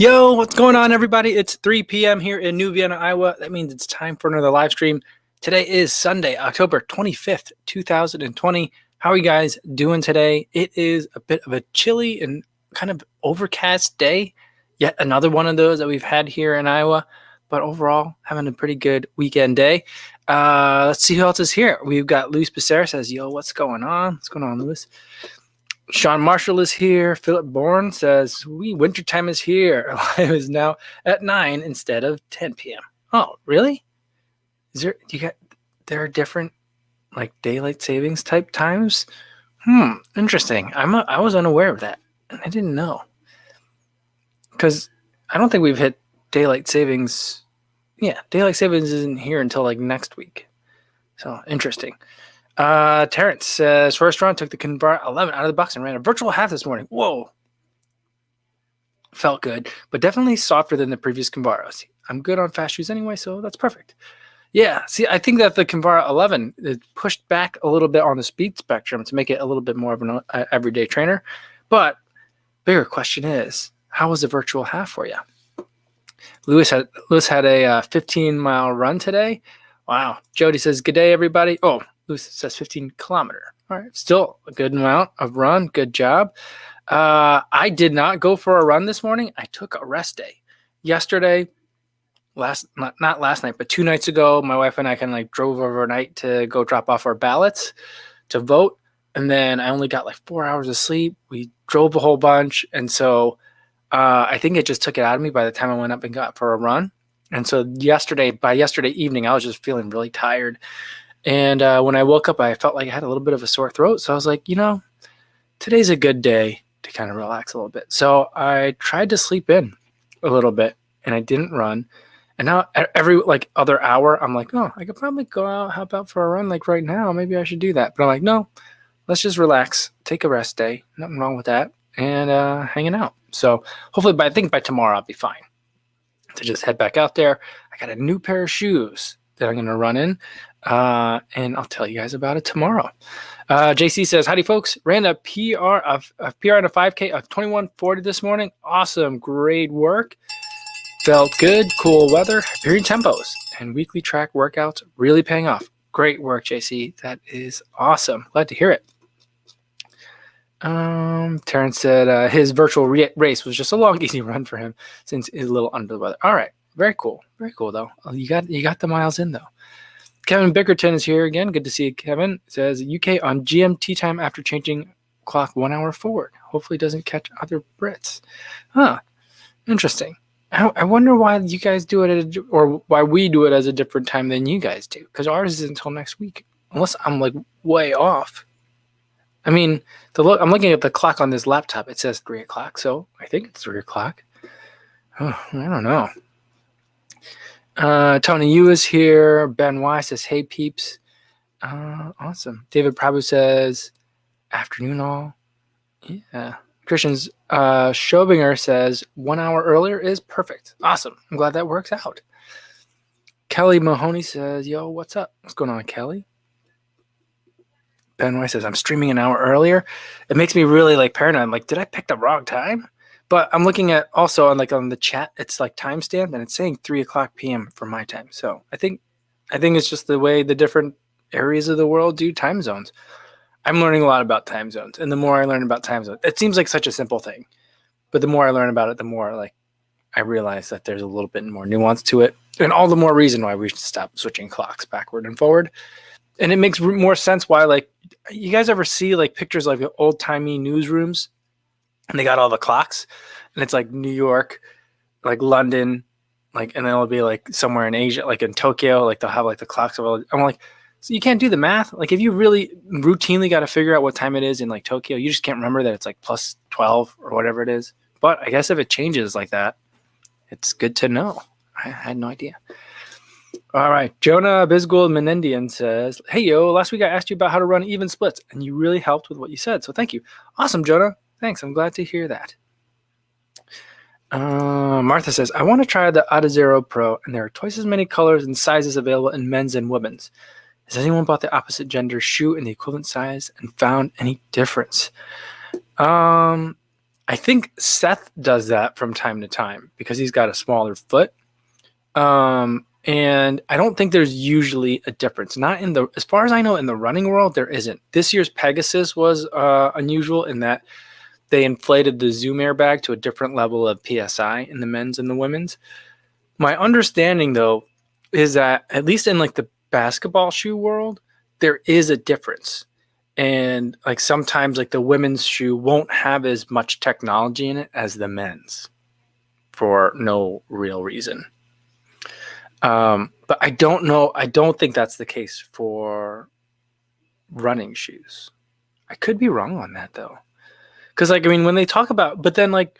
Yo, what's going on, everybody? It's 3 p.m. here in New Vienna, Iowa. That means it's time for another live stream. Today is Sunday, October 25th, 2020. How are you guys doing today? It is a bit of a chilly and kind of overcast day. Yet another one of those that we've had here in Iowa. But overall, having a pretty good weekend day. Let's see who else is here. We've got Luis Becerra says, yo, what's going on? What's going on, Luis? Sean Marshall is here. Philip Bourne says, wintertime is here. It is now at 9 instead of 10 p.m. Oh, really? There are different like daylight savings type times? Interesting. I was unaware of that. And I didn't know. Because I don't think we've hit daylight savings. Yeah, daylight savings isn't here until like next week. So interesting. Terrence says, first run, took the Kinvara 11 out of the box and ran a virtual half this morning. Whoa. Felt good, but definitely softer than the previous Kinvaras. I'm good on fast shoes anyway, so that's perfect. Yeah, see, I think that the Kinvara 11 is pushed back a little bit on the speed spectrum to make it a little bit more of an everyday trainer. But bigger question is, how was the virtual half for you? Lewis had a 15-mile run today. Wow. Jody says, good day, everybody. Oh, Lewis says 15 kilometer. All right. Still a good amount of run. Good job. I did not go for a run this morning. I took a rest day. Yesterday, not last night, but 2 nights ago, my wife and I kind of like drove overnight to go drop off our ballots to vote. And then I only got like 4 hours of sleep. We drove a whole bunch. And so I think it just took it out of me by the time I went up and got for a run. And so by yesterday evening, I was just feeling really tired. And when I woke up, I felt like I had a little bit of a sore throat. So I was like, today's a good day to kind of relax a little bit. So I tried to sleep in a little bit and I didn't run. And now every like other hour, I'm like, oh, I could probably go out, hop out for a run like right now. Maybe I should do that. But I'm like, no, let's just relax, take a rest day. Nothing wrong with that. And hanging out. So hopefully I think by tomorrow I'll be fine to just head back out there. I got a new pair of shoes that I'm going to run in. And I'll tell you guys about it tomorrow. JC says, howdy folks, ran a PR in a 5K of 21:40 this morning. Awesome. Great work. Felt good. Cool weather, Hyperion tempos, and weekly track workouts really paying off. Great work, JC. That is awesome. Glad to hear it. Terrence said his virtual race was just a long, easy run for him since he's a little under the weather. All right. Very cool. Very cool, though. You got the miles in, though. Kevin Bickerton is here again. Good to see you, Kevin. It says UK on GMT time after changing clock 1 hour forward. Hopefully doesn't catch other Brits. Interesting. I wonder why you guys do it or why we do it as a different time than you guys do. Because ours is until next week. Unless I'm like way off. I mean, I'm looking at the clock on this laptop. It says 3 o'clock, so I think it's 3 o'clock. Oh, I don't know. Tony Yu is here. Ben Y says, hey, peeps. Awesome. David Prabhu says, afternoon all. Yeah. Christian's Schobinger says, 1 hour earlier is perfect. Awesome. I'm glad that works out. Kelly Mahoney says, yo, what's up? What's going on, Kelly? Ben Y says, I'm streaming an hour earlier. It makes me really like paranoid. I'm like, did I pick the wrong time? But I'm looking at also on the chat, it's like timestamp and it's saying 3 o'clock p.m. for my time. So I think it's just the way the different areas of the world do time zones. I'm learning a lot about time zones. And the more I learn about time zones, it seems like such a simple thing. But the more I learn about it, the more like I realize that there's a little bit more nuance to it. And all the more reason why we should stop switching clocks backward and forward. And it makes more sense why, like, you guys ever see like pictures like the old-timey newsrooms? And they got all the clocks, and it's like New York, like London, like, and then it'll be like somewhere in Asia, like in Tokyo, like they'll have like the clocks of all. I'm like, so you can't do the math. Like if you really routinely got to figure out what time it is in like Tokyo, you just can't remember that it's like plus 12 or whatever it is. But I guess if it changes like that, it's good to know. I had no idea. All right. Jonah Bisgold Menendian says, hey, yo, last week I asked you about how to run even splits, and you really helped with what you said. So thank you. Awesome, Jonah. Thanks. I'm glad to hear that. Martha says, I want to try the Adazero Pro, and there are twice as many colors and sizes available in men's and women's. Has anyone bought the opposite gender shoe in the equivalent size and found any difference? I I think Seth does that from time to time because he's got a smaller foot. And I don't think there's usually a difference. Not in the, as far as I know, in the running world, there isn't. This year's Pegasus was unusual in that they inflated the Zoom airbag to a different level of PSI in the men's and the women's. My understanding, though, is that at least in like the basketball shoe world, there is a difference. And like sometimes like the women's shoe won't have as much technology in it as the men's for no real reason. But I don't know. I don't think that's the case for running shoes. I could be wrong on that though. Because like, I mean, when they talk about, but then like,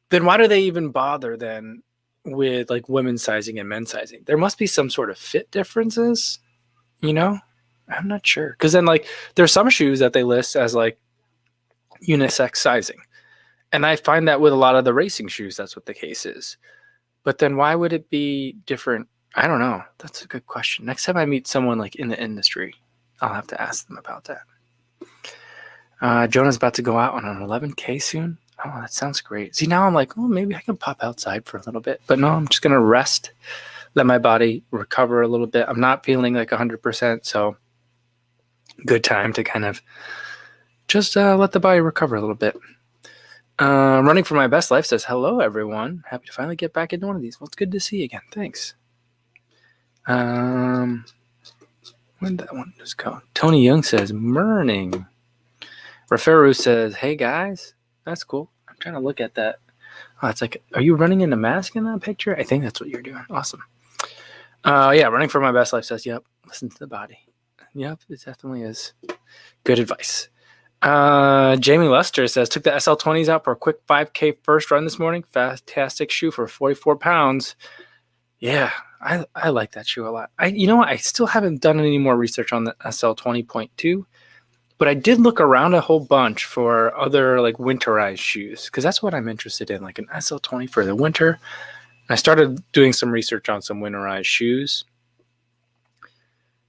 then why do they even bother then with like women's sizing and men's sizing? There must be some sort of fit differences, you know? I'm not sure. Because then like, there's some shoes that they list as like unisex sizing. And I find that with a lot of the racing shoes, that's what the case is. But then why would it be different? I don't know. That's a good question. Next time I meet someone like in the industry, I'll have to ask them about that. Jonah's about to go out on an 11K soon. Oh, that sounds great. See, now I'm like, oh, maybe I can pop outside for a little bit. But no, I'm just going to rest, let my body recover a little bit. I'm not feeling like 100%. So good time to kind of just let the body recover a little bit. Running for my best life says, hello, everyone. Happy to finally get back into one of these. Well, it's good to see you again. Thanks. Where did that one just go? Tony Young says, morning. Rafaru says, hey, guys. That's cool. I'm trying to look at that. Oh, it's like, are you running in a mask in that picture? I think that's what you're doing. Awesome. Yeah, running for my best life says, yep, listen to the body. Yep, it definitely is. Good advice. Jamie Lester says, took the SL20s out for a quick 5K first run this morning. Fantastic shoe for 44 pounds. Yeah, I like that shoe a lot. You know what? I still haven't done any more research on the SL20.2, but I did look around a whole bunch for other like winterized shoes because that's what I'm interested in, like an SL20 for the winter. And I started doing some research on some winterized shoes.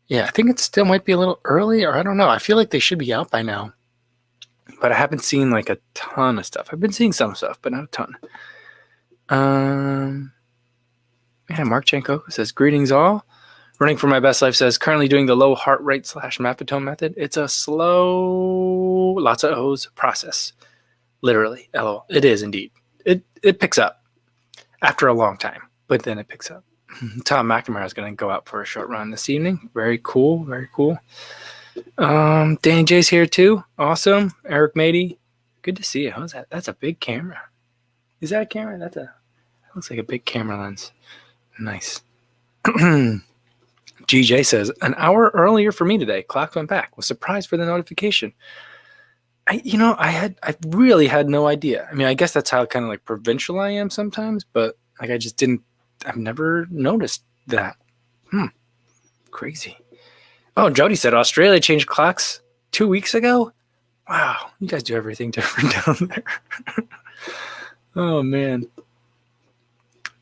Yeah, I think it still might be a little early, or I don't know. I feel like they should be out by now. But I haven't seen like a ton of stuff. I've been seeing some stuff, but not a ton. Yeah, Mark Chanko says, greetings all. Running for my best life says, currently doing the low heart rate / mapatone method. It's a slow, lots of O's process. Literally, LOL. It is indeed. It picks up after a long time, but then it picks up. Tom McNamara is going to go out for a short run this evening. Very cool. Very cool. Danny J's here too. Awesome. Eric Mady. Good to see you. How's that? That's a big camera. Is that a camera? That looks like a big camera lens. Nice. GJ says, an hour earlier for me today. Clock went back. Was surprised for the notification. I really had no idea. I mean, I guess that's how kind of like provincial I am sometimes, but like I've never noticed that. Crazy. Oh, Jody said Australia changed clocks 2 weeks ago. Wow, you guys do everything different down there. Oh, man.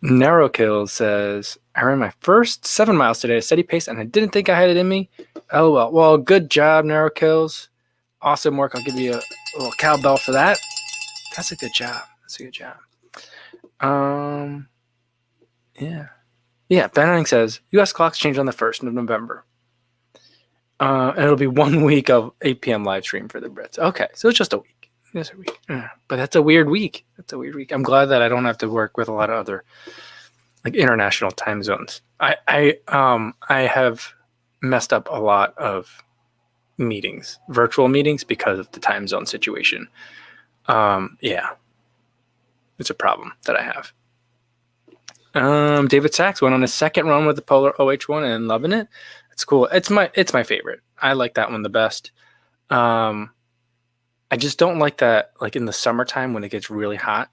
Narrow Kill says, I ran my first 7 miles today at a steady pace, and I didn't think I had it in me. LOL. Well, good job, Narrow Kills. Awesome work. I'll give you a little cowbell for that. That's a good job. Yeah. Yeah, Ben Henning says, U.S. clocks change on the 1st of November. And it'll be 1 week of 8 p.m. live stream for the Brits. Okay, so it's just a week. Just a week. But that's a weird week. I'm glad that I don't have to work with a lot of other like international time zones. I have messed up a lot of meetings, virtual meetings, because of the time zone situation. Yeah, it's a problem that I have. David Sachs went on his second run with the Polar OH1 and loving it. It's cool. It's my favorite. I like that one the best. I just don't like that, like in the summertime when it gets really hot,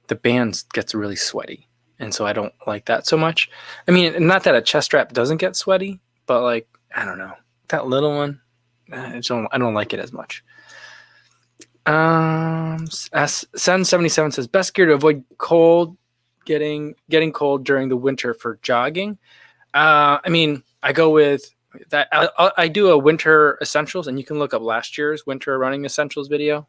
the band gets really sweaty. And so I don't like that so much. I mean, not that a chest strap doesn't get sweaty, but like, I don't know. That little one, I don't like it as much. Sen77 says, best gear to avoid cold, getting cold during the winter for jogging. I mean, I go with that. I do a winter essentials, and you can look up last year's winter running essentials video.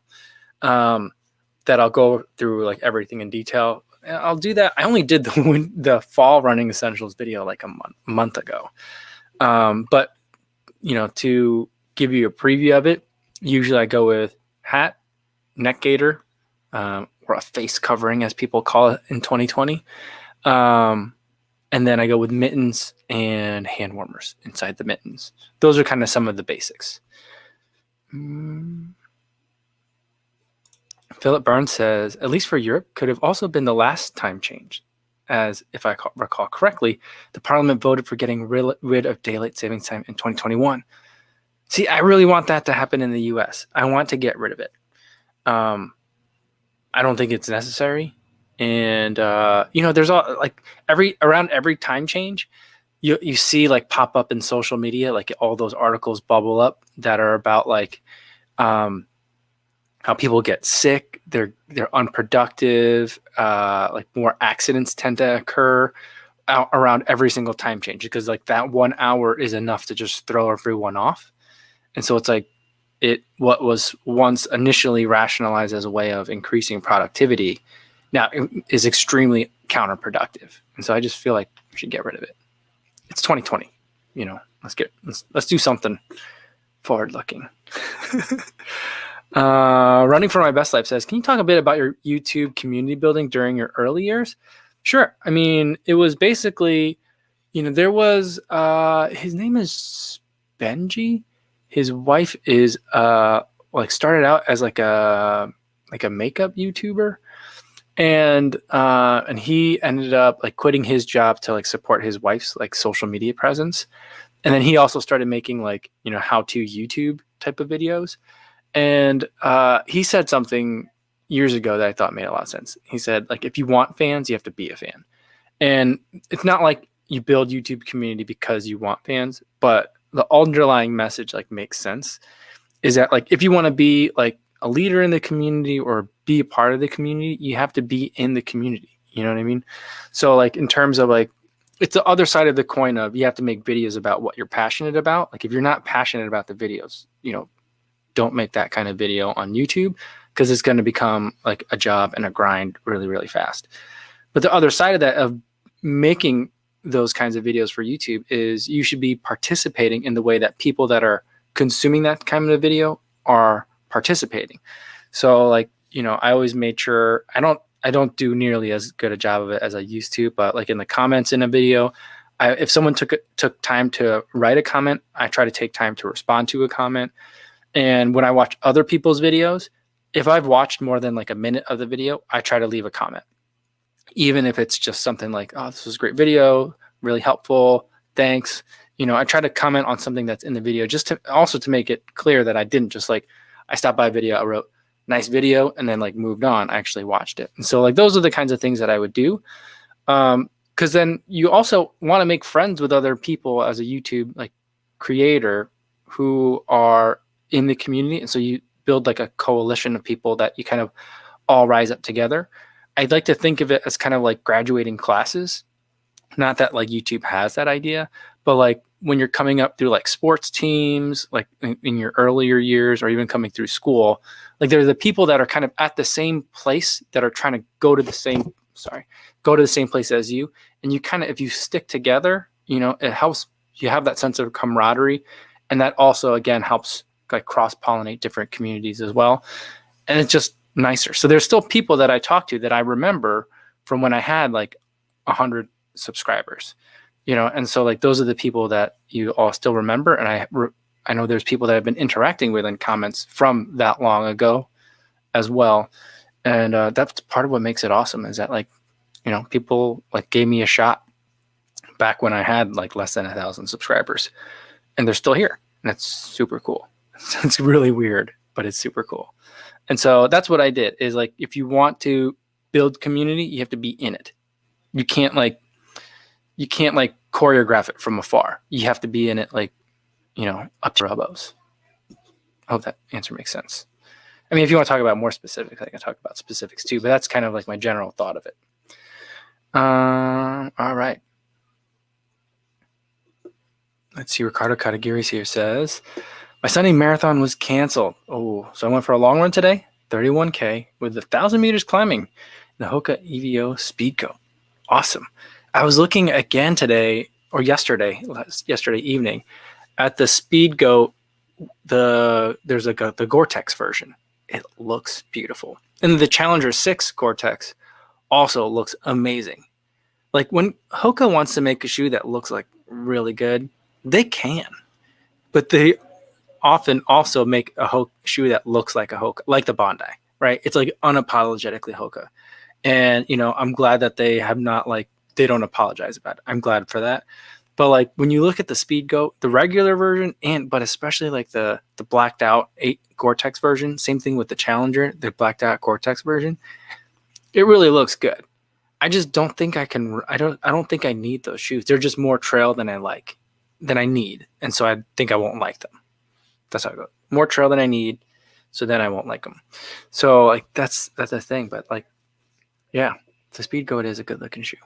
that I'll go through like everything in detail. And I'll do that. I only did the fall running essentials video like a month ago. But to give you a preview of it, usually I go with hat, neck gaiter, or a face covering as people call it in 2020. And then I go with mittens and hand warmers inside the mittens. Those are kind of some of the basics. Philip Burns says, at least for Europe, could have also been the last time change, as if I recall correctly, the parliament voted for getting rid of daylight savings time in 2021. See, I really want that to happen in the US. I want to get rid of it. I don't think it's necessary. And, there's all like around every time change, you see like pop up in social media, like all those articles bubble up that are about like, how people get sick, they're unproductive, like more accidents tend to occur around every single time change because like that 1 hour is enough to just throw everyone off. And so it's like what was once initially rationalized as a way of increasing productivity now is extremely counterproductive. And so I just feel like we should get rid of it. It's 2020, let's do something forward looking. Running for My Best Life says, can you talk a bit about your YouTube community building during your early years? Sure. I mean, it was basically, there was, his name is Benji. His wife is, started out as like a makeup YouTuber. And he ended up like quitting his job to like support his wife's like social media presence. And then he also started making like, how-to YouTube type of videos. And he said something years ago that I thought made a lot of sense. He said, like, if you want fans, you have to be a fan. And it's not like you build YouTube community because you want fans, but the underlying message like makes sense. Is that like if you want to be like a leader in the community or be a part of the community, you have to be in the community. You know what I mean? So like in terms of like, it's the other side of the coin of you have to make videos about what you're passionate about. Like if you're not passionate about the videos, don't make that kind of video on YouTube because it's going to become like a job and a grind really, really fast. But the other side of that of making those kinds of videos for YouTube is you should be participating in the way that people that are consuming that kind of video are participating. So like, I always made sure I don't do nearly as good a job of it as I used to, but like in the comments in a video, if someone took time to write a comment, I try to take time to respond to a comment. And when I watch other people's videos, if I've watched more than like a minute of the video, I try to leave a comment. Even if it's just something like, oh, this was a great video, really helpful, thanks. I try to comment on something that's in the video just to make it clear that I didn't just like, I stopped by a video, I wrote, nice video, and then like moved on. I actually watched it. And so like those are the kinds of things that I would do. Because then you also want to make friends with other people as a YouTube like creator who are in the community. And so you build like a coalition of people that you kind of all rise up together. I'd like to think of it as kind of like graduating classes. Not that like YouTube has that idea, but like when you're coming up through like sports teams, like in your earlier years or even coming through school, like there are the people that are kind of at the same place that are trying to go to the same place as you. And you kind of, if you stick together, it helps you have that sense of camaraderie. And that also, again, helps like cross-pollinate different communities as well. And it's just nicer. So there's still people that I talk to that I remember from when I had like 100 subscribers, and so like those are the people that you all still remember. And I know there's people that I've been interacting with in comments from that long ago as well. And that's part of what makes it awesome is that like, people like gave me a shot back when I had like less than 1,000 subscribers and they're still here. And that's super cool. It's really weird, but it's super cool. And so that's what I did is like, if you want to build community, you have to be in it. You can't choreograph it from afar. You have to be in it, like, up to your elbows. I hope that answer makes sense. I mean, if you want to talk about more specifics, I can talk about specifics too, but that's kind of like my general thought of it. All right. Let's see. Ricardo Katagiri's here says, my Sunday marathon was canceled. Oh, so I went for a long run today. 31K with 1,000 meters climbing. The Hoka EVO Speed Goat. Awesome. I was looking again today or yesterday evening at the Speed Goat. There's the Gore-Tex version. It looks beautiful. And the Challenger 6 Gore-Tex also looks amazing. Like when Hoka wants to make a shoe that looks like really good, they can. But they often also make a shoe that looks like a Hoka, like the Bondi, right? It's like unapologetically Hoka. And, I'm glad that they have not they don't apologize about it. I'm glad for that. But like when you look at the Speed Goat, the regular version, but especially like the blacked out 8 Gore-Tex version, same thing with the Challenger, the blacked out Gore-Tex version, it really looks good. I just don't think I don't think I need those shoes. They're just more trail than I need. And so I think I won't like them. That's how I go. More trail than I need. So then I won't like them. So like, that's the thing. But like, yeah, the Speed Goat is a good looking shoe.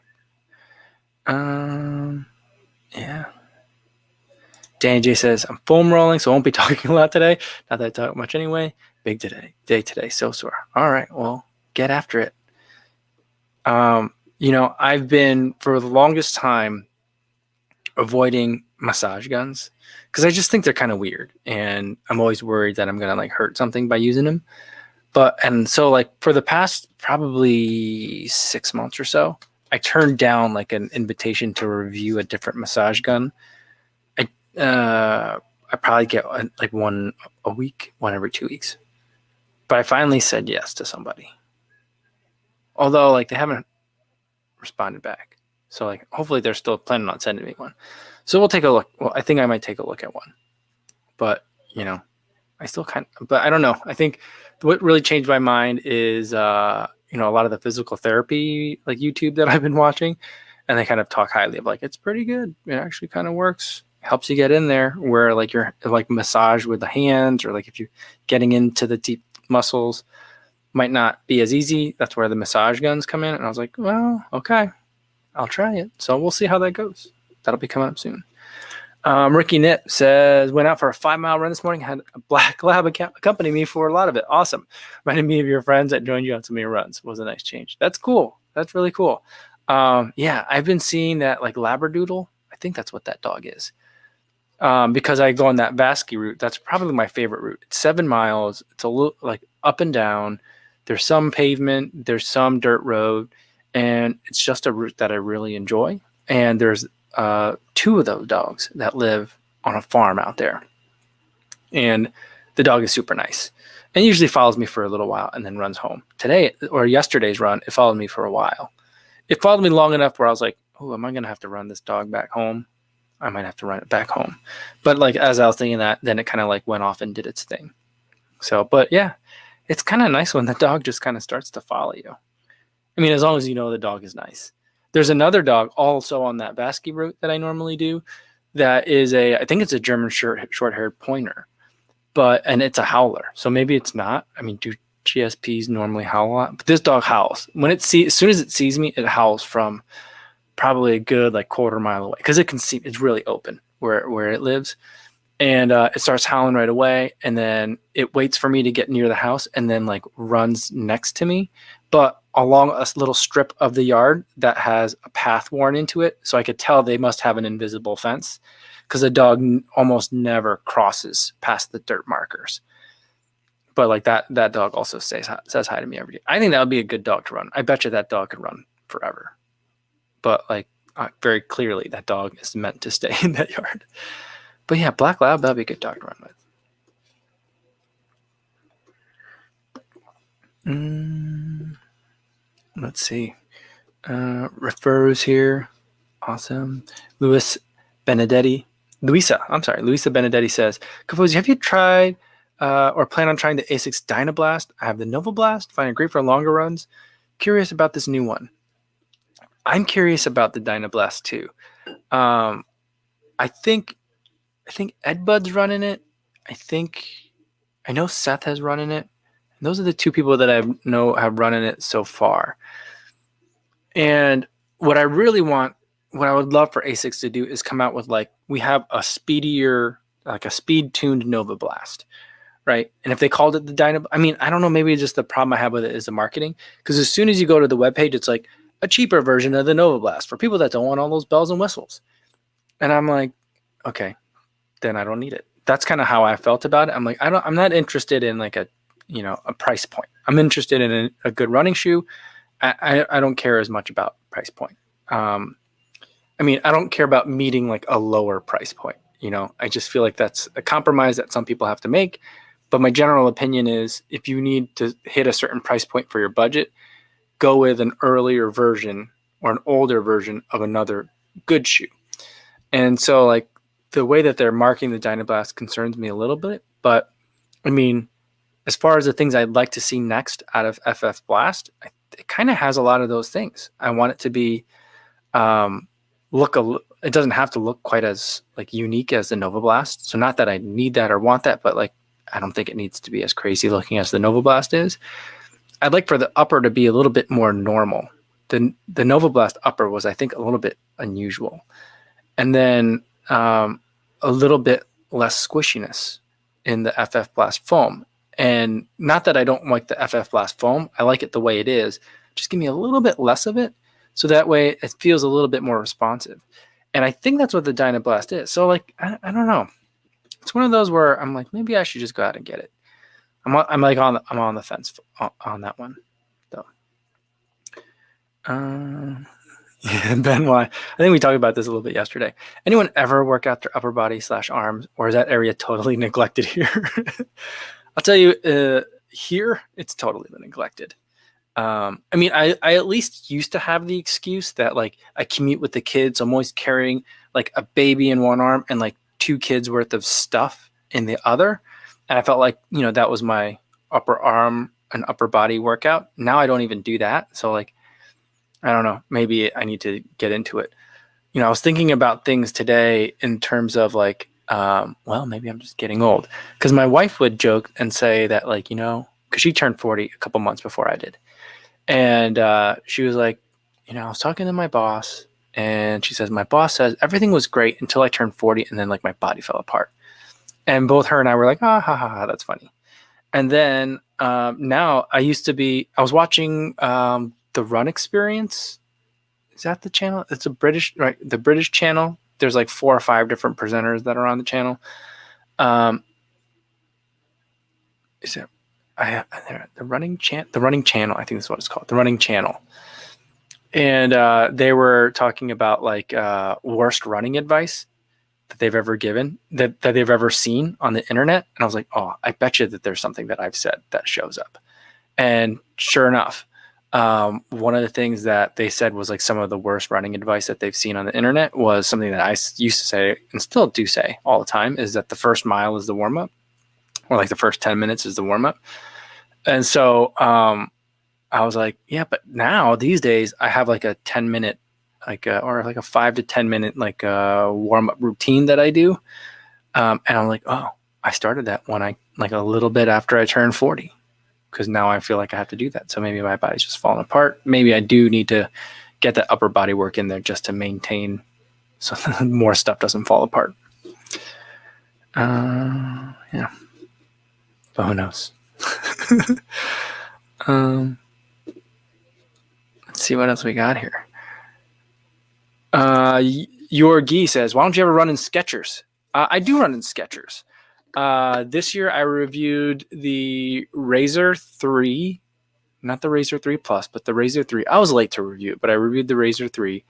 Yeah. Danny J says, I'm foam rolling, so I won't be talking a lot today. Not that I talk much anyway. Big day today. So sore. All right. Well, get after it. I've been for the longest time avoiding massage guns because I just think they're kind of weird. And I'm always worried that I'm going to hurt something by using them. And so for the past probably 6 months or so, I turned down an invitation to review a different massage gun. I probably get one a week, one every 2 weeks. But I finally said yes to somebody. Although they haven't responded back. So hopefully they're still planning on sending me one. So we'll take a look. Well, I think I might take a look at one. But, I still but I don't know. I think what really changed my mind is a lot of the physical therapy YouTube that I've been watching, and they kind of talk highly of it's pretty good. It actually kind of works. Helps you get in there where you're massage with the hands, or if you're getting into the deep muscles might not be as easy. That's where the massage guns come in. And I was like, well, okay, I'll try it. So we'll see how that goes. That'll be coming up soon. Ricky Nip says, went out for a 5-mile run this morning, had a black lab accompany me for a lot of it. Awesome. Reminded me of your friends that joined you on some of your runs. Was a nice change. That's cool. That's really cool. Yeah, I've been seeing that Labradoodle. I think that's what that dog is. Because I go on that Vasky route. That's probably my favorite route. It's 7 miles. It's a little up and down. There's some pavement. There's some dirt road. And it's just a route that I really enjoy. And there's 2 of those dogs that live on a farm out there. And the dog is super nice. And usually follows me for a little while and then runs home. Today, or yesterday's run, it followed me for a while. It followed me long enough where I was like, oh, am I going to have to run this dog back home? I might have to run it back home. But as I was thinking that, then it kind of went off and did its thing. So, but yeah, it's kind of nice when the dog just kind of starts to follow you. I mean, as long as the dog is nice. There's another dog also on that Vasky route that I normally do. That is I think it's a German short-haired pointer, and it's a howler. So maybe it's not. I mean, do GSPs normally howl a lot? But this dog howls as soon as it sees me, it howls from probably a good quarter mile away, because it can see, it's really open where it lives, and it starts howling right away, and then it waits for me to get near the house and then runs next to me, but along a little strip of the yard that has a path worn into it, so I could tell they must have an invisible fence, because the dog almost never crosses past the dirt markers. But that dog also says hi to me every day. I think that would be a good dog to run. I bet you that dog could run forever. But very clearly, that dog is meant to stay in that yard. But yeah, Black Lab, that'd be a good dog to run with. Let's see. Refers here. Awesome. Luisa Benedetti says, Kofuzi, have you tried or plan on trying the ASICS Dynablast? I have the Nova Blast. Find it great for longer runs. Curious about this new one. I'm curious about the Dynablast too. I think Ed Bud's running it. I know Seth has run in it. And those are the 2 people that I know have run in it so far. And what I really want, what I would love for ASICS to do is come out with we have a speedier, a speed tuned Nova Blast, right? And if they called it the Dyna, I mean, I don't know, maybe just the problem I have with it is the marketing. Because as soon as you go to the webpage, it's like a cheaper version of the Nova Blast for people that don't want all those bells and whistles. And I'm like, okay, then I don't need it. That's kind of how I felt about it. I'm like, I'm not interested in like a, a price point. I'm interested in a good running shoe. I don't care as much about price point. I mean, I don't care about meeting like a lower price point. I just feel like that's a compromise that some people have to make. But my general opinion is if you need to hit a certain price point for your budget, go with an earlier version or an older version of another good shoe. And so like the way that they're marking the Dynablast concerns me a little bit. But I mean, as far as the things I'd like to see next out of FF Blast, it kind of has a lot of those things. I want it to be it doesn't have to look quite as like unique as the Nova Blast. So not that I need that or want that, but like I don't think it needs to be as crazy looking as the Nova Blast is. I'd like for the upper to be a little bit more normal. The Nova Blast upper was, I think, a little bit unusual. And then a little bit less squishiness in the FF Blast foam. And not that I don't like the FF Blast foam. I like it the way it is. Just give me a little bit less of it. So that way it feels a little bit more responsive. And I think that's what the Dynablast is. So like, I don't know. It's one of those where I'm like, maybe I should just go out and get it. I'm on the fence on that one, though. Yeah, Benoit. I think we talked about this a little bit yesterday. Anyone ever work out their upper body / arms, or is that area totally neglected here? I'll tell you, here it's totally been neglected. I mean, I at least used to have the excuse that like I commute with the kids. So I'm always carrying like a baby in one arm and like 2 kids worth of stuff in the other. And I felt like, that was my upper arm and upper body workout. Now I don't even do that. So like, I don't know, maybe I need to get into it. I was thinking about things today in terms of like, well, maybe I'm just getting old. Because my wife would joke and say that like, because she turned 40 a couple months before I did. And she was like, I was talking to my boss and she says, my boss says everything was great until I turned 40 and then like my body fell apart. And both her and I were like, ha, ha, ha, that's funny. And then now I was watching the Run Experience. Is that the channel? It's a British, right? The British channel. There's like 4 or 5 different presenters that are on the channel. Is it the running channel? I think that's what it's called. The Running Channel. And they were talking about like worst running advice that they've ever given, that they've ever seen on the internet. And I was like, oh, I bet you that there's something that I've said that shows up. And sure enough, one of the things that they said was like some of the worst running advice that they've seen on the internet was something that I used to say and still do say all the time, is that the first mile is the warm up, or like the first 10 minutes is the warm up. And so I was like, yeah, but now these days I have like a 10-minute or like a 5 to 10 minute like warm up routine that I do. And I'm like, oh, I started that when I like a little bit after I turned 40, because now I feel like I have to do that. So maybe my body's just falling apart. Maybe I do need to get that upper body work in there just to maintain so more stuff doesn't fall apart. Yeah. But who knows? Let's see what else we got here. Your Gee says, why don't you ever run in Skechers? I do run in Skechers. This year I reviewed the Razor 3, not the Razor 3 Plus, but the Razor 3. I was late to review it, but I reviewed the Razor 3.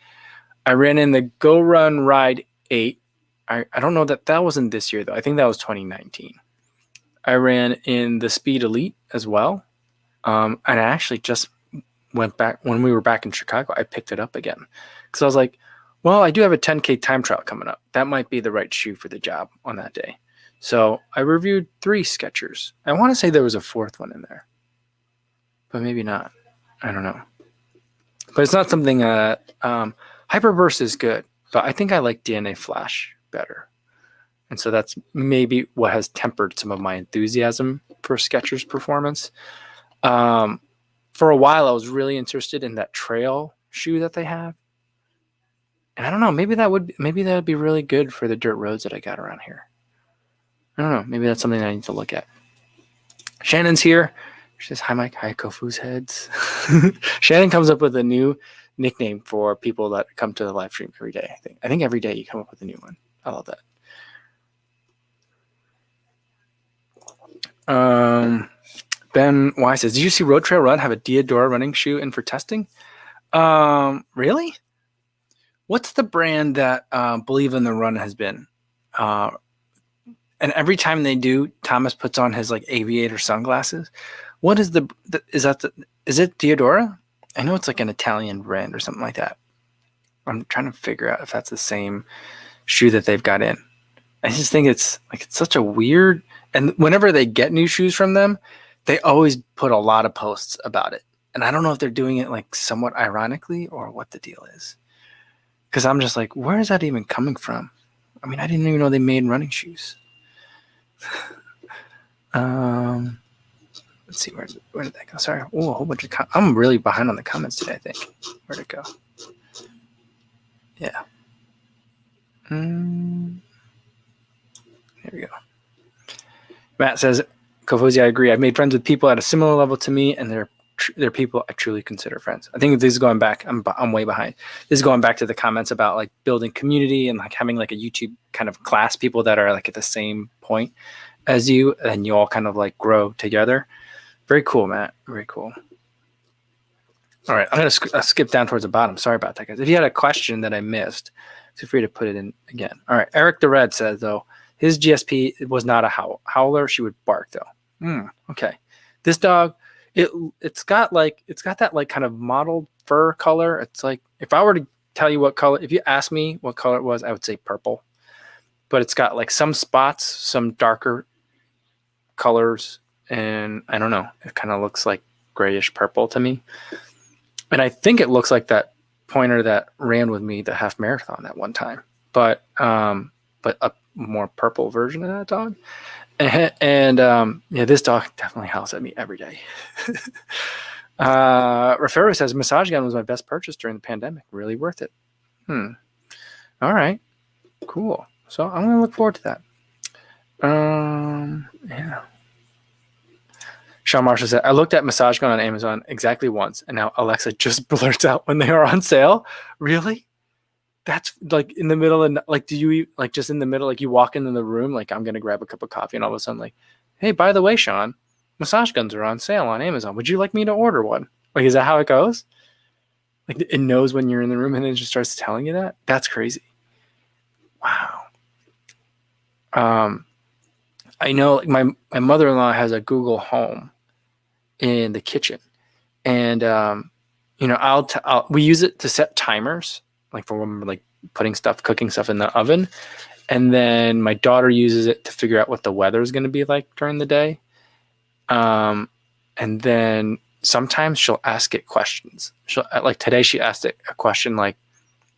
I ran in the Go Run Ride 8. I don't know that wasn't this year, though. I think that was 2019. I ran in the Speed Elite as well. And I actually just went back when we were back in Chicago. I picked it up again because I was like, well, I do have a 10K time trial coming up. That might be the right shoe for the job on that day. So I reviewed 3 Skechers. I want to say there was a 4th one in there, but maybe not. I don't know. But it's not something Hyperburst is good, but I think I like DNA Flash better. And so that's maybe what has tempered some of my enthusiasm for Skechers performance. For a while, I was really interested in that trail shoe that they have. And I don't know, maybe that would be really good for the dirt roads that I got around here. I don't know, maybe that's something I need to look at. Shannon's here. She says, hi, Mike. Hi, Kofu's heads. Shannon comes up with a new nickname for people that come to the live stream every day. I think every day you come up with a new one. I love that. Ben Y says, did you see Road Trail Run have a Diadora running shoe in for testing? Really? What's the brand that Believe in the Run has been? And every time they do, Thomas puts on his like aviator sunglasses. What is is it Diodora? I know it's like an Italian brand or something like that. I'm trying to figure out if that's the same shoe that they've got in. I just think it's such a weird, and whenever they get new shoes from them, they always put a lot of posts about it. And I don't know if they're doing it like somewhat ironically or what the deal is. Because I'm just like, where is that even coming from? I mean, I didn't even know they made running shoes. Let's see, where did that go? Sorry. Oh, a whole bunch of I'm really behind on the comments today, I think. Where'd it go? Yeah. There we go. Matt says, Kofuzi, I agree. I've made friends with people at a similar level to me, and they're people I truly consider friends. I think this is going back. I'm way behind. This is going back to the comments about like building community and like having like a YouTube kind of class, people that are like at the same point as you, and you all kind of like grow together. Very cool, Matt. Very cool. All right, I'm going to skip down towards the bottom. Sorry about that, guys. If you had a question that I missed, feel free to put it in again. All right, Eric the Red says, though, his GSP was not a howler. She would bark, though. Okay. This dog, it's got that like kind of mottled fur color. It's like, if I were to tell you what color, if you asked me what color it was, I would say purple. But it's got like some spots, some darker colors, and I don't know. It kind of looks like grayish purple to me. And I think it looks like that pointer that ran with me the half marathon that one time, but a more purple version of that dog. And yeah, this dog definitely howls at me every day. Rafero says, massage gun was my best purchase during the pandemic. Really worth it. All right, cool. So I'm going to look forward to that. Yeah. Sean Marshall said, I looked at massage gun on Amazon exactly once, and now Alexa just blurts out when they are on sale. Really? That's like in the middle of, like, do you like just in the middle, like you walk into the room, like I'm going to grab a cup of coffee, and all of a sudden, like, hey, by the way, Sean, massage guns are on sale on Amazon. Would you like me to order one? Like, is that how it goes? Like, it knows when you're in the room and then it just starts telling you that? That's crazy. Wow. I know, like, my mother-in-law has a Google Home in the kitchen, and we use it to set timers, like for when we're like cooking stuff in the oven, and then my daughter uses it to figure out what the weather is going to be like during the day, and then sometimes she'll ask it questions. She'll, like today, she asked it a question like,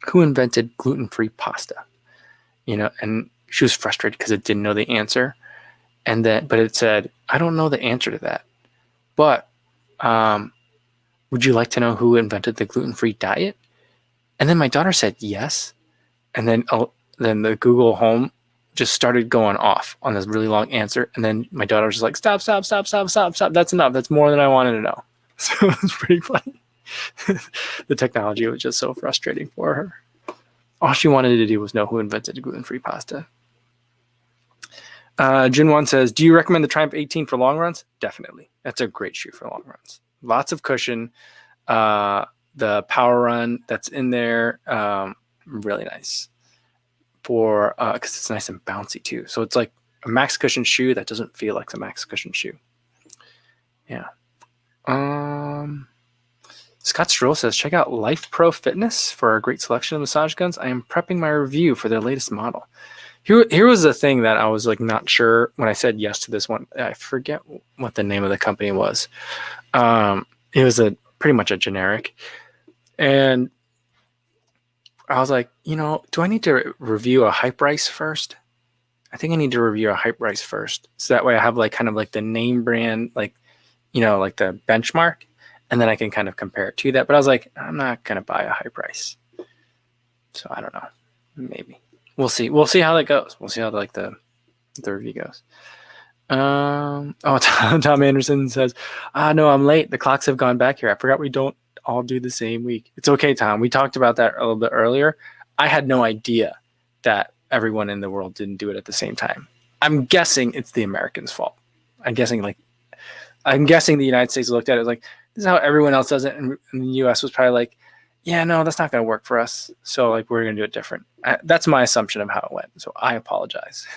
"Who invented gluten-free pasta?" And she was frustrated because it didn't know the answer, but it said, "I don't know the answer to that. But would you like to know who invented the gluten-free diet?" And then my daughter said yes. And then the Google Home just started going off on this really long answer. And then my daughter was just like, stop. That's enough. That's more than I wanted to know. So it was pretty funny. The technology was just so frustrating for her. All she wanted to do was know who invented gluten-free pasta. Junwon says, do you recommend the Triumph 18 for long runs? Definitely. That's a great shoe for long runs. Lots of cushion. The Power Run that's in there, really nice for because it's nice and bouncy too. So it's like a max cushion shoe that doesn't feel like the max cushion shoe. Yeah. Scott Stroll says, check out Life Pro Fitness for a great selection of massage guns. I am prepping my review for their latest model. Here was the thing that I was like not sure when I said yes to this one. I forget what the name of the company was. It was pretty much a generic. And I was like, do I need to review a hype rice first? I think I need to review a hype rice first. So that way I have like kind of like the name brand, like, like the benchmark, and then I can kind of compare it to that. But I was like, I'm not going to buy a hype rice. So I don't know. Maybe. We'll see. We'll see how that goes. We'll see how the review goes. Oh, Tom Anderson says, no, I'm late. The clocks have gone back here. I forgot we don't all do the same week. It's okay, Tom. We talked about that a little bit earlier. I had no idea that everyone in the world didn't do it at the same time. I'm guessing it's the Americans' fault. I'm guessing the United States looked at it like, this is how everyone else does it. And the US was probably like, yeah, no, that's not going to work for us. So like, we're going to do it different. That's my assumption of how it went. So I apologize.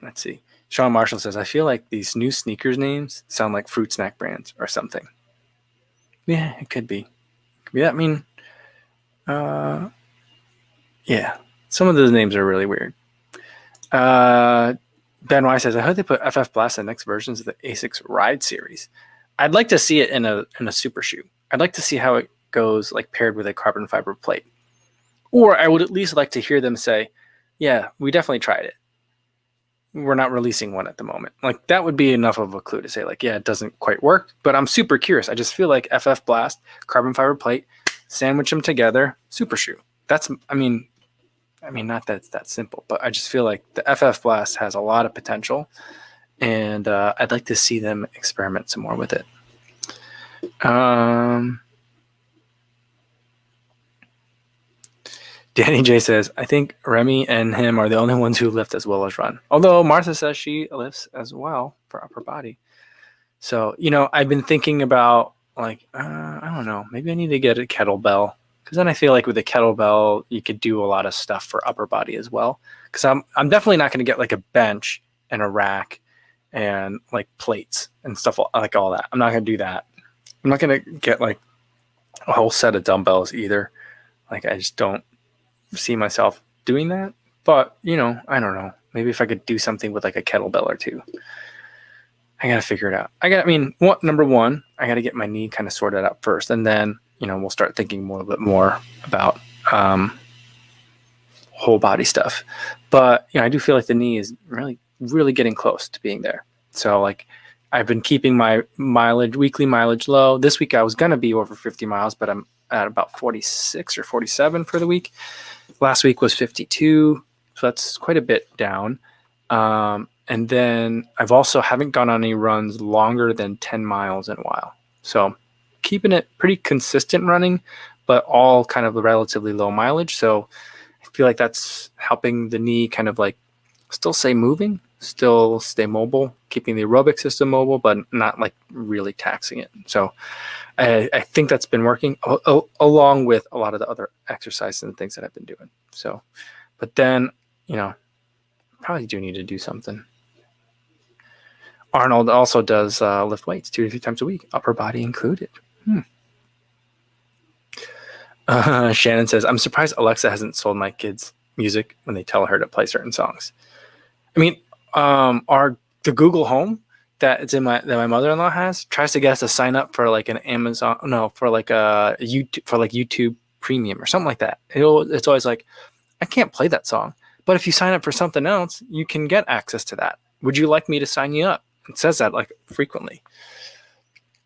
Let's see. Sean Marshall says, I feel like these new sneakers names sound like fruit snack brands or something. Yeah, it could be. Yeah, I mean, yeah, some of those names are really weird. Ben Y says, I hope they put FF Blast in the next versions of the ASICS Ride series. I'd like to see it in a super shoe. I'd like to see how it goes, like paired with a carbon fiber plate. Or I would at least like to hear them say, yeah, we definitely tried it. We're not releasing one at the moment. Like that would be enough of a clue to say like, yeah, it doesn't quite work, but I'm super curious. I just feel like FF Blast, carbon fiber plate, sandwich them together, super shoe. That's, I mean, not that it's that simple, but I just feel like the FF Blast has a lot of potential, and I'd like to see them experiment some more with it. Danny J says, I think Remy and him are the only ones who lift as well as run. Although Martha says she lifts as well for upper body. So, I've been thinking about like, I don't know, maybe I need to get a kettlebell. Because then I feel like with a kettlebell, you could do a lot of stuff for upper body as well. Because I'm definitely not going to get like a bench and a rack and like plates and stuff like all that. I'm not going to do that. I'm not going to get like a whole set of dumbbells either. Like I just don't see myself doing that. But, I don't know. Maybe if I could do something with like a kettlebell or two. I got to figure it out. Number one, I got to get my knee kind of sorted out first. And then, we'll start thinking a bit more about whole body stuff. But, I do feel like the knee is really, really getting close to being there. So like I've been keeping my weekly mileage low. This week I was going to be over 50 miles, but I'm at about 46 or 47 for the week. Last week was 52. So that's quite a bit down. And then I've also haven't gone on any runs longer than 10 miles in a while. So keeping it pretty consistent running, but all kind of relatively low mileage. So I feel like that's helping the knee kind of like still stay moving, still stay mobile, keeping the aerobic system mobile, but not like really taxing it. So I think that's been working along with a lot of the other exercises and things that I've been doing. So, but then, probably do need to do something. Arnold also does lift weights 2 to 3 times a week, upper body included. Shannon says, I'm surprised Alexa hasn't sold my kids music when they tell her to play certain songs. I mean, the Google Home that my mother-in-law has tries to get us to sign up for like an for like a YouTube Premium or something like that. It's always like, I can't play that song, but if you sign up for something else, you can get access to that. Would you like me to sign you up? It says that like frequently.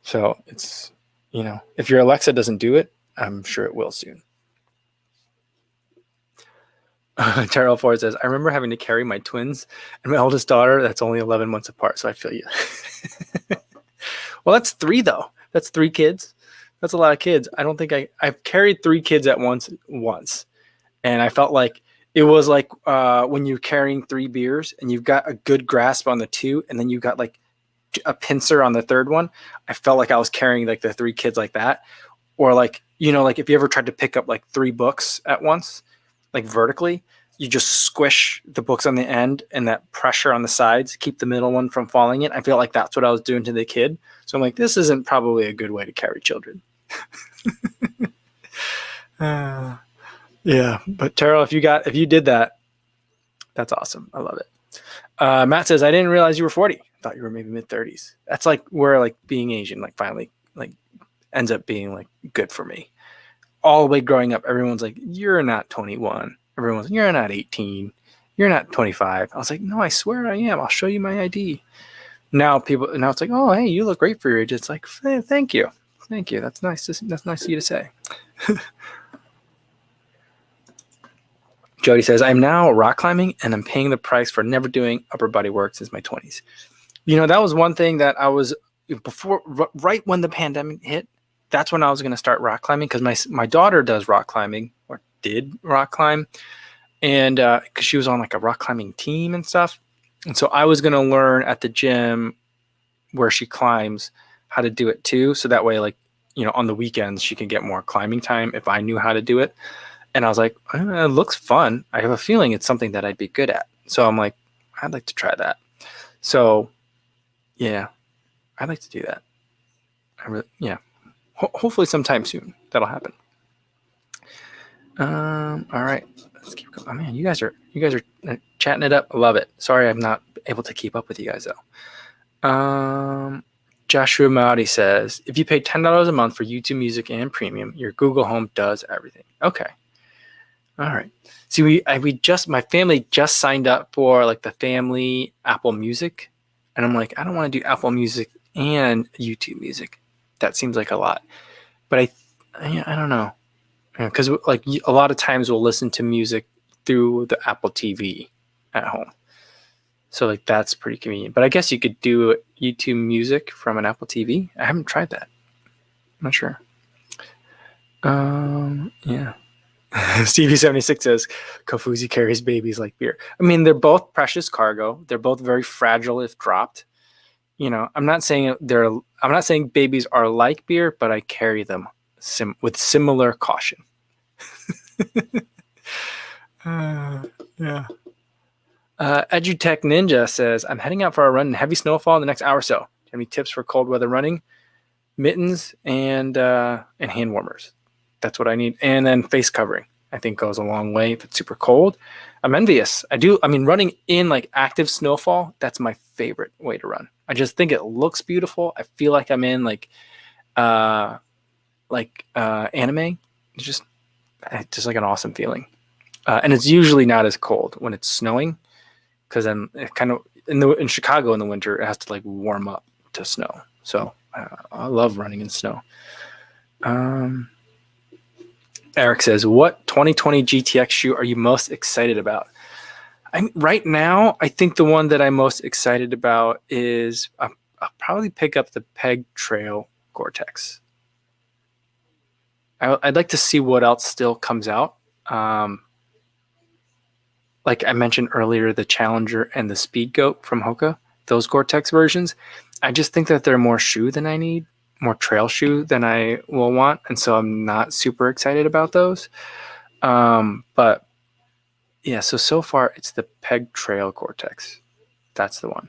So it's, if your Alexa doesn't do it, I'm sure it will soon. Terrell Ford says, I remember having to carry my twins and my oldest daughter that's only 11 months apart, so I feel you. Well, that's 3 though. That's 3 kids. That's a lot of kids. I don't think I've carried 3 kids at once. And I felt like it was like when you're carrying 3 beers and you've got a good grasp on the 2 and then you got like a pincer on the 3rd one. I felt like I was carrying like the 3 kids like that. Or like, like if you ever tried to pick up like 3 books at once, like vertically, you just squish the books on the end and that pressure on the sides, keep the middle one from falling in. I feel like that's what I was doing to the kid. So I'm like, this isn't probably a good way to carry children. Yeah, but Terrell, if you did that, that's awesome. I love it. Matt says, I didn't realize you were 40. I thought you were maybe mid-30s. That's like where like being Asian like finally like ends up being like good for me. All the way growing up, everyone's like, you're not 21. Everyone's like, you're not 18. You're not 25. I was like, no, I swear I am. I'll show you my ID. Now it's like, oh, hey, you look great for your age. It's like, thank you. Thank you. That's nice. That's nice of you to say. Jody says, I'm now rock climbing and I'm paying the price for never doing upper body work since my 20s. That was one thing that I was before, right when the pandemic hit. That's when I was going to start rock climbing because my daughter does rock climbing or did rock climb. And because she was on like a rock climbing team and stuff. And so I was going to learn at the gym where she climbs how to do it too. So that way, like, on the weekends, she can get more climbing time if I knew how to do it. And I was like, it looks fun. I have a feeling it's something that I'd be good at. So I'm like, I'd like to try that. So yeah, I'd like to do that. Hopefully sometime soon that'll happen. All right, let's keep going. Oh man, you guys are chatting it up. I love it. Sorry, I'm not able to keep up with you guys though. Joshua Maudi says, if you pay $10 a month for YouTube Music and Premium, your Google Home does everything. Okay. All right. See, my family just signed up for like the family Apple Music, and I'm like, I don't want to do Apple Music and YouTube Music. That seems like a lot, but I don't know, because like a lot of times we'll listen to music through the Apple TV at home, so like that's pretty convenient. But I guess you could do YouTube Music from an Apple TV. I haven't tried that. I'm not sure. Yeah. Stevie76 says Kofuzi carries babies like beer. I mean, they're both precious cargo. They're both very fragile if dropped. I'm not saying babies are like beer, but I carry them with similar caution. Yeah. EduTech Ninja says, I'm heading out for a run in heavy snowfall in the next hour or so. Do you have any tips for cold weather running? Mittens and hand warmers. That's what I need. And then face covering, I think, goes a long way if it's super cold. I'm envious. Running in like active snowfall, that's my favorite way to run. I just think it looks beautiful. I feel like I'm in anime. It's just like an awesome feeling. And it's usually not as cold when it's snowing, because then it kind of in Chicago in the winter, it has to like warm up to snow. So I love running in snow. Eric says, what 2020 GTX shoe are you most excited about? Right now, I think the one that I'm most excited about is I'll probably pick up the Peg Trail Gore-Tex. I'd like to see what else still comes out. Like I mentioned earlier, the Challenger and the Speed Goat from Hoka, those Gore-Tex versions. I just think that they're more shoe than I need, more trail shoe than I will want. And so I'm not super excited about those. But yeah, so far it's the Peg Trail Gore-Tex. That's the one.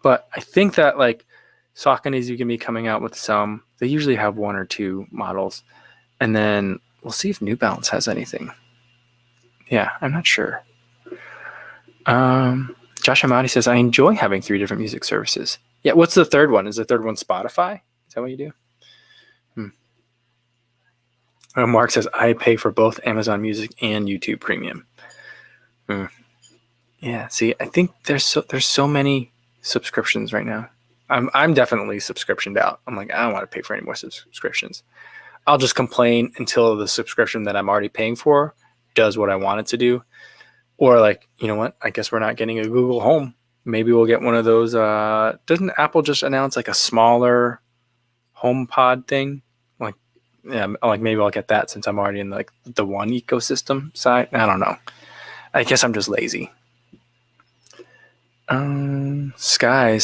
But I think that like Saucony's you can be coming out with some. They usually have one or two models. And then we'll see if New Balance has anything. Yeah, I'm not sure. Josh Amati says, I enjoy having 3 different music services. Yeah, what's the third one? Is the third one Spotify? Is that what you do? Mark says, I pay for both Amazon Music and YouTube Premium. Yeah, see, I think there's so many subscriptions right now. I'm definitely subscriptioned out. I'm like, I don't want to pay for any more subscriptions. I'll just complain until the subscription that I'm already paying for does what I want it to do. Or like, you know what? I guess we're not getting a Google Home. Maybe we'll get one of those. Doesn't Apple just announce like a smaller HomePod thing? Like, yeah, like maybe I'll get that since I'm already in like the One ecosystem side. I don't know. I guess I'm just lazy. Sky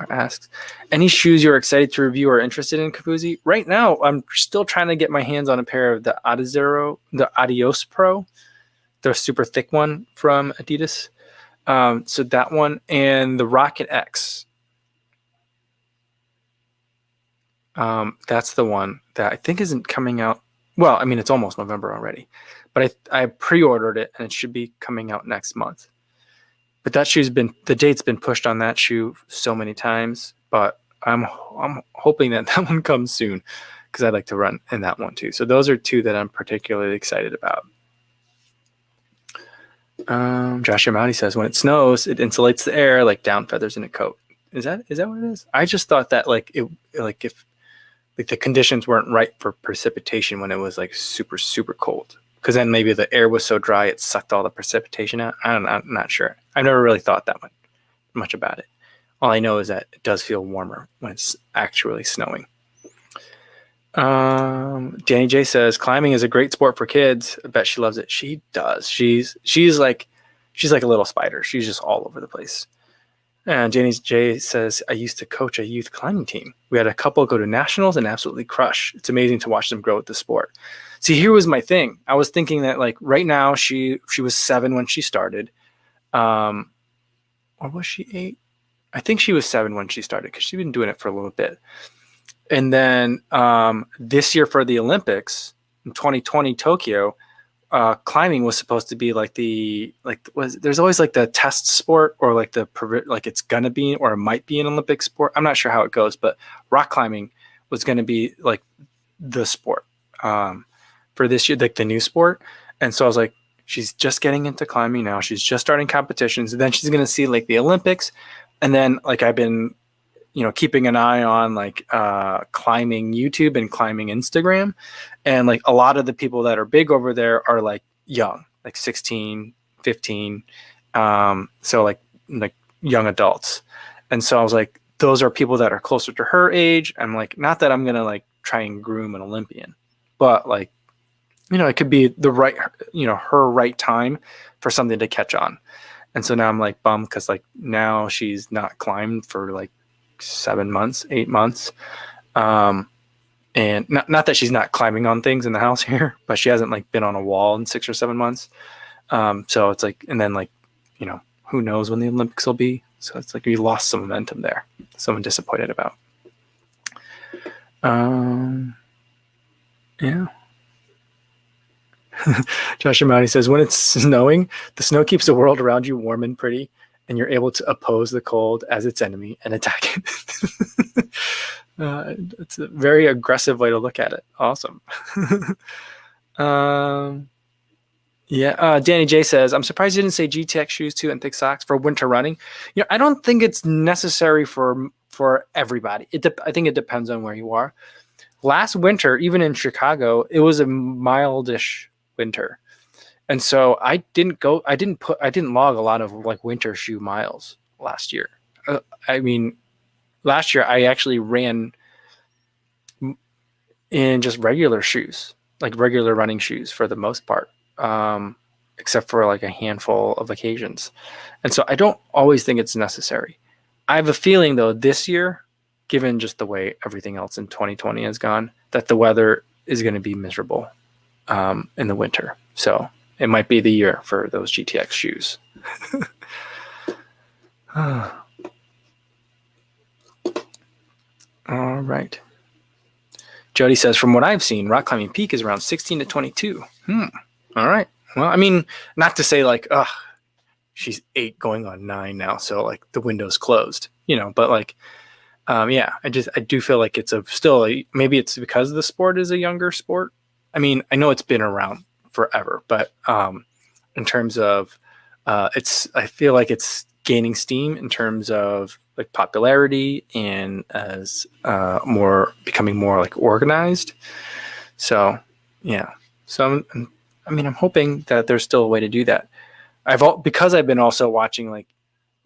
asks, any shoes you're excited to review or interested in, Kofuzi? Right now, I'm still trying to get my hands on a pair of the Adios Pro, the super thick one from Adidas. So that one and the Rocket X. That's the one that I think isn't coming out. Well, I mean, it's almost November already, but I pre-ordered it and it should be coming out next month. But that the date's been pushed on that shoe so many times, but I'm hoping that one comes soon because I'd like to run in that one too. So those are 2 that I'm particularly excited about. Josh Amati says, when it snows, it insulates the air like down feathers in a coat. Is that what it is? I just thought that if the conditions weren't right for precipitation when it was like super, super cold. because then maybe the air was so dry it sucked all the precipitation out. I'm not sure. I've never really thought that much about it. All I know is that it does feel warmer when it's actually snowing. Danny J says climbing is a great sport for kids. I bet she loves it. She does. She's like a little spider. She's just all over the place. And Danny J says, I used to coach a youth climbing team. We had a couple go to nationals and absolutely crush. It's amazing to watch them grow with the sport. See, here was my thing. I was thinking that like right now she was 7 when she started. Or was she 8? I think she was 7 when she started because she'd been doing it for a little bit. And then this year for the Olympics in 2020 Tokyo, climbing was supposed to be there's always like the test sport or like it's gonna be or it might be an Olympic sport. I'm not sure how it goes, but rock climbing was gonna be like the sport for this year, like the new sport. And so I was like, she's just getting into climbing now. She's just starting competitions. And then she's gonna see like the Olympics, and then like I've been keeping an eye on like climbing YouTube and climbing Instagram. And like a lot of the people that are big over there are like young, like 16, 15. So like young adults. And so I was like, those are people that are closer to her age. I'm like, not that I'm going to like try and groom an Olympian, but like, it could be the right, her right time for something to catch on. And so now I'm like bummed because like now she's not climbed for like 7 months, 8 months. And not that she's not climbing on things in the house here, but she hasn't like been on a wall in 6 or 7 months. So it's like, and then like, who knows when the Olympics will be. So it's like we lost some momentum there. So I'm disappointed about. Yeah. Josh Amati says, when it's snowing, the snow keeps the world around you warm and pretty, and you're able to oppose the cold as its enemy and attack it. It's a very aggressive way to look at it. Awesome. Danny J says, I'm surprised you didn't say GTX shoes too and thick socks for winter running. I don't think it's necessary for everybody. I think it depends on where you are. Last winter, even in Chicago, it was a mildish winter. And so I didn't log a lot of like winter shoe miles last year. Last year I actually ran in just regular shoes, like regular running shoes for the most part, except for like a handful of occasions. And so I don't always think it's necessary. I have a feeling though this year, given just the way everything else in 2020 has gone, that the weather is going to be miserable in the winter. So it might be the year for those GTX shoes. All right. Jody says, from what I've seen, rock climbing peak is around 16 to 22. All right. Well, I mean, not to say like, she's 8 going on 9 now, so like the window's closed, but like, I do feel like it's maybe it's because the sport is a younger sport. I mean, I know it's been around forever, but in terms of I feel like it's gaining steam in terms of like popularity and as becoming more like organized. So yeah, so I'm hoping that there's still a way to do that. Because I've been also watching like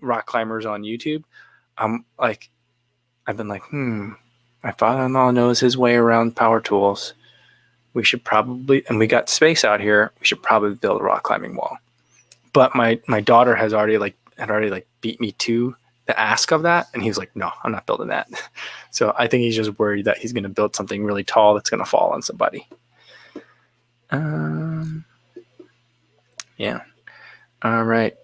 rock climbers on YouTube. I've been like, my father-in-law knows his way around power tools. We should probably, and we got space out here, we should probably build a rock climbing wall. But my daughter had already beat me to the ask of that. And he was like, no, I'm not building that. So I think he's just worried that he's going to build something really tall that's going to fall on somebody. Yeah. All right.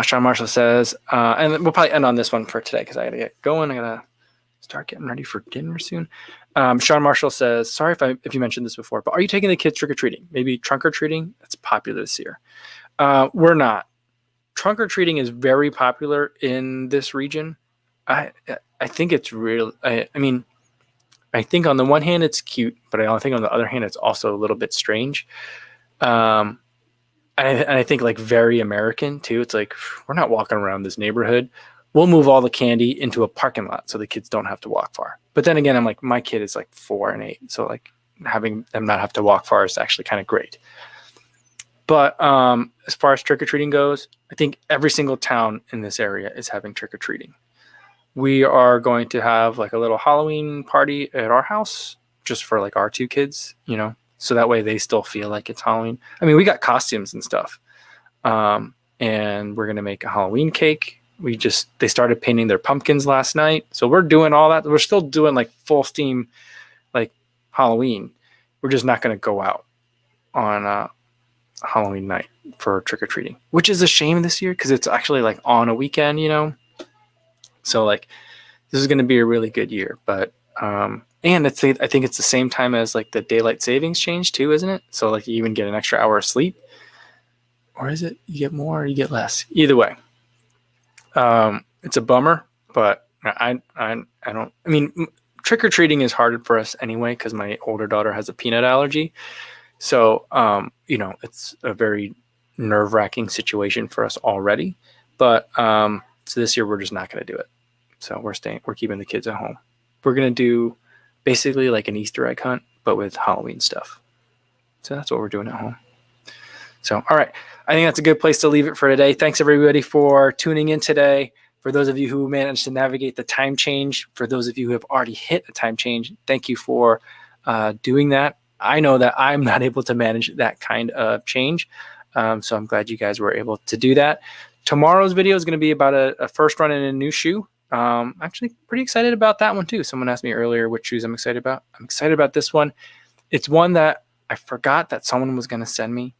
Sean Marshall says, and we'll probably end on this one for today because I got to get going. I got to start getting ready for dinner soon. Sean Marshall says, sorry if you mentioned this before, but are you taking the kids trick-or-treating? Maybe trunk-or-treating? That's popular this year. We're not. Trunk-or-treating is very popular in this region. I think it's real. I think on the one hand it's cute, but I think on the other hand it's also a little bit strange. And I think like very American too. It's like, we're not walking around this neighborhood. we'll move all the candy into a parking lot so the kids don't have to walk far. But then again, I'm like, my kid is like 4 and 8. So like having them not have to walk far is actually kind of great. But as far as trick-or-treating goes, I think every single town in this area is having trick-or-treating. We are going to have like a little Halloween party at our house just for like our 2 kids, you know, so that way they still feel like it's Halloween. I mean, we got costumes and stuff. And we're going to make a Halloween cake. They started painting their pumpkins last night. So we're doing all that. We're still doing like full steam, like Halloween. We're just not going to go out on Halloween night for trick-or-treating, which is a shame this year because it's actually like on a weekend, you know. So like this is going to be a really good year, but and I think it's the same time as like the daylight savings change too, isn't it? So like you even get an extra hour of sleep, or is it you get more or you get less? Either way, it's a bummer, but I don't. I mean, trick-or-treating is hard for us anyway because my older daughter has a peanut allergy. So, you know, it's a very nerve-wracking situation for us already. But so this year we're just not going to do it. So we're keeping the kids at home. We're going to do basically like an Easter egg hunt, but with Halloween stuff. So that's what we're doing at home. So, all right. I think that's a good place to leave it for today. Thanks everybody for tuning in today. For those of you who managed to navigate the time change, for those of you who have already hit a time change, thank you for doing that. I know that I'm not able to manage that kind of change. So I'm glad you guys were able to do that. Tomorrow's video is going to be about a first run in a new shoe. Actually pretty excited about that one too. Someone asked me earlier what shoes I'm excited about. I'm excited about this one. It's one that I forgot that someone was going to send me.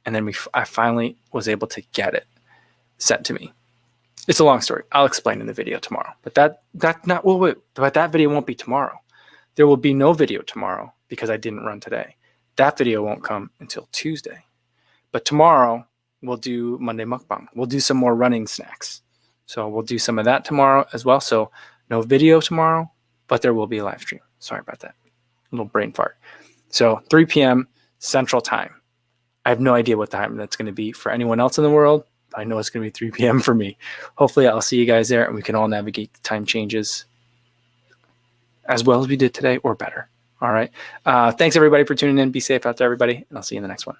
And then I finally was able to get it sent to me. It's a long story. I'll explain in the video tomorrow. But that video won't be tomorrow. There will be no video tomorrow because I didn't run today. That video won't come until Tuesday. But tomorrow, we'll do Monday Mukbang. We'll do some more running snacks. So we'll do some of that tomorrow as well. So no video tomorrow, but there will be a live stream. Sorry about that. A little brain fart. So 3 p.m. Central Time. I have no idea what time that's going to be for anyone else in the world. I know it's going to be 3 p.m. for me. Hopefully, I'll see you guys there and we can all navigate the time changes as well as we did today or better. All right. Thanks, everybody, for tuning in. Be safe out there, everybody, and I'll see you in the next one.